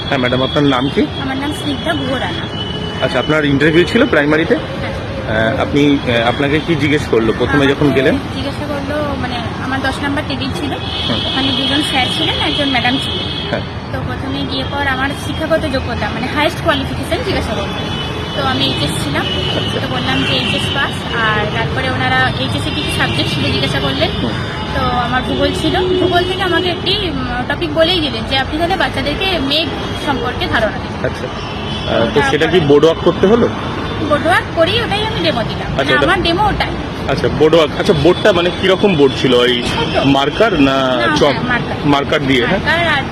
হ্যাঁ ম্যাডাম, আপনার নাম কি? আমার নাম স্নিগ্ধা গুহরানা। আচ্ছা, আপনার ইন্টারভিউ ছিল প্রাইমারিতে। আপনি আপনাকে কি জিজ্ঞেস করলো প্রথমে যখন গেলেন? জিজ্ঞাসা করলো, মানে আমার 10 নম্বর টেবিল ছিল, ওখানে দুজন স্যার ছিলেন, একজন ম্যাডাম ছিলেন। তো প্রথমে গিয়ে পর আমার শিক্ষাগত যোগ্যতা মানে হাইস্ট কোয়ালিফিকেশন জিজ্ঞাসা করলো। তো আমি এইচএস ছিলাম, তো বললাম যে এইচএস পাস। আর তারপরে ওনারা এইচএসে কী কী সাবজেক্ট ছিল জিজ্ঞাসা করলেন। তো আমার ভূগোল ছিল, ভূগোল থেকে আমাকে একটি টপিক বলেই দিলেন যে আপনি তাহলে বাচ্চাদেরকে মেঘ সম্পর্কে ধারণা দিন। আচ্ছা, তো সেটা কি বোর্ড ওয়ার্ক করতে হলো? বোর্ড ওয়ার্ক করি, ওটাই আমি ডেমো দিলাম। মানে আমার ডেমো ওটাই। আচ্ছা, বোর্ড ওয়ার্ক। আচ্ছা, বোর্ডটা মানে কিরকম বোর্ড ছিল? ওই মার্কার না চক? মার্কার দিয়ে। হ্যাঁ, আর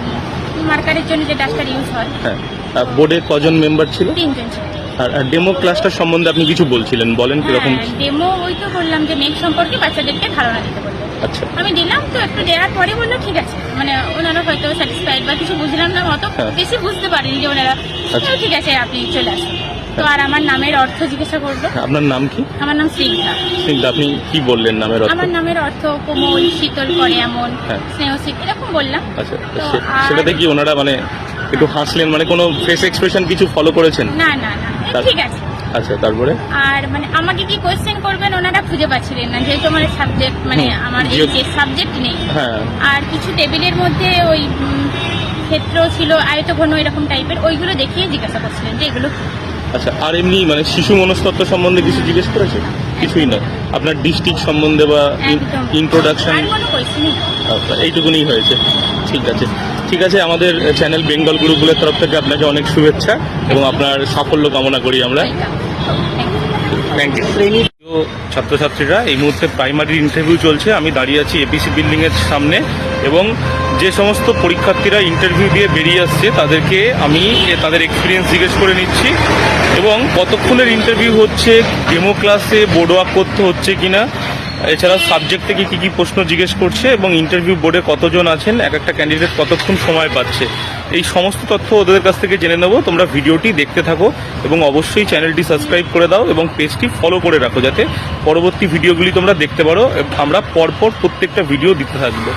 মার্কারের জন্য যে ডাস্টার ইউজ হয়। হ্যাঁ, বোর্ডে কজন মেম্বার ছিল? 3 জন ছিল। আর ডেমো ক্লাসটা সম্বন্ধে আপনি কিছু বলছিলেন, বলেন কিরকম? ডেমো ওই তো বললাম যে মেঘ সম্পর্কে বাচ্চাদেরকে ধারণা দিতে বললো। আচ্ছা, আমি দিলাম, তো একটু দেওয়ার পরে বললো ঠিক আছে, মানে ওনারা হয়তো স্যাটিসফাইড বা কিছু বুঝলাম না, অত বেশি বুঝতে পারিনি যে ওনারা ঠিক আছে আপনি চলে আসুন। তো আর আমার নামের অর্থ জিজ্ঞাসা করলো। আপনার নাম কি? আমার নাম স্নিগ্ধা। স্নিগ্ধা, আপনি কি বললেন নামের অর্থ? আমার নামের অর্থ কোমল, শীতল করে এমন, স্নেহশীল, এরকম বললাম। আচ্ছা, সেটাতে কি ওনারা মানে একটু হাসলেন, মানে কোনো ফেস এক্সপ্রেশন কিছু ফলো করেছেন? না না না, ঠিক আছে। আচ্ছা, তারপরে? আর মানে আমাকে কি কোয়েশ্চেন করবেন ওনারা খুঁজে পাচ্ছিলেন না, যেহেতু আমার সাবজেক্ট মানে আমার এই যে সাবজেক্ট নেই। আর কিছু টেবিলের মধ্যে ওই ক্ষেত্র ছিল আয়তঘন এরকম টাইপের, ওইগুলো দেখিয়ে জিজ্ঞাসা করছিলেন যে এগুলো। আচ্ছা, আর এমনি মানে শিশু মনস্তত্ত্ব সম্বন্ধে কিছু জিজ্ঞেস করেছে? কিছুই না। আপনার ডিস্ট্রিক্ট সম্বন্ধে বা ইন্ট্রোডাকশন? এইটুকুনি হয়েছে। ঠিক আছে, ঠিক আছে। আমাদের চ্যানেল বেঙ্গল গুরুকুলের তরফ থেকে আপনাকে অনেক শুভেচ্ছা এবং আপনার সাফল্য কামনা করি আমরা। Thank you. ছাত্রছাত্রীরা, এই মুহূর্তে প্রাইমারি ইন্টারভিউ চলছে। আমি দাঁড়িয়ে আছি এপিসি বিল্ডিংয়ের সামনে এবং যে সমস্ত পরীক্ষার্থীরা ইন্টারভিউ দিয়ে বেরিয়ে আসছে তাদেরকে আমি তাদের এক্সপিরিয়েন্স জিজ্ঞেস করে নিচ্ছি এবং কতক্ষণের ইন্টারভিউ হচ্ছে, ডেমো ক্লাসে বোর্ড ওয়ার্ক করতে হচ্ছে কিনা, এছাড়া সাবজেক্ট থেকে কী কী প্রশ্ন জিজ্ঞেস করছে এবং ইন্টারভিউ বোর্ডে কতজন আছেন, এক একটা ক্যান্ডিডেট কতক্ষণ সময় পাচ্ছে, এই সমস্ত তথ্য ওদের কাছ থেকে জেনে নেব। তোমরা ভিডিওটি দেখতে থাকো এবং অবশ্যই চ্যানেলটি সাবস্ক্রাইব করে দাও এবং পেজটি ফলো করে রাখো যাতে পরবর্তী ভিডিওগুলি তোমরা দেখতে পারো। আমরা পরপর প্রত্যেকটা ভিডিও দিতে থাকবো।